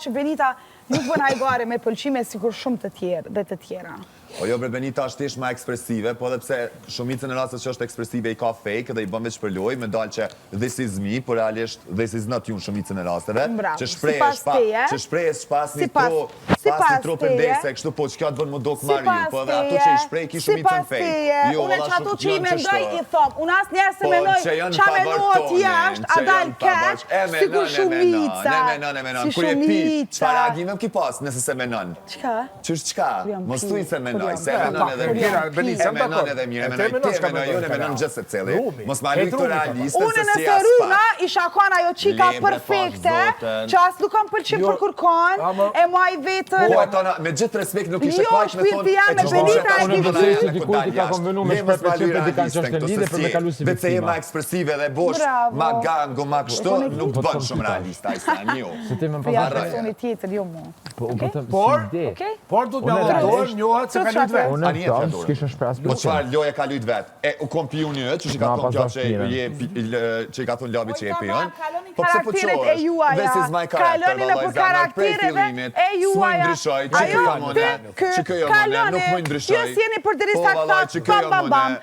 që Benita nuk bën hajgare me pëlqime sikur shumë të tjerë dhe të tjera. O jo, bre, Benita është thjesht ma ekspresive, po edhe pse shumicën e rastës që është ekspresive i ka fake dhe i bën veç për lojë, me dalë që this is me, por realisht this is not you në shumicën e rasteve, që shprehës pas një tro përdese, kështu po që kjo të bën më dok marju, po edhe ato që i shprej ki shumicën fake. Une që ato që i mendoj i thom, unë asë njerë se menoj qa menohet jashtë, a dal keq, sikur shumica, si shumica. Qëfar reagime ki pas nëse se menon? Qka? Qështë qka? Mos thuj se menoj, se menon edhe mirë. E menon edhe mirë, e menoj ju, e menon gjithë se cili. Mos ma rritë të realiste se si unë nëse runa, isha kon ajo qika perfekte, që asë nuk kam pëlqim për kërkon, e muaj vetën. Me gjithë respekt nuk ishe kajq me thonë e që Benita e e gjithë di dikujt i ka konvenu me shpërpëlqim për dikant që është në lidhe për me kalu si viktima. Vece je ma ekspresive dhe bosh, ma gango, ma kështu, nuk të bënë shumë realista, i sa njo. Për janë personi tjetër, jo mu. Por du të me vërdojnë njohet se ka lujt vetë. Unë e tëm, s'kishë shpras për. Po qëfar loja ka lujt vetë? E u kom pi unë që i ka thonë gjatë që i ka thonë labi që je pion. Po pëse po qosh, this is my character, vallaj zamar, prej fillimit, s'mu ndryshoj, që kjo jamone, që kjo jamone, nuk mu ndryshoj. Ju s'jeni për dirisa këta, bam, bam, bam.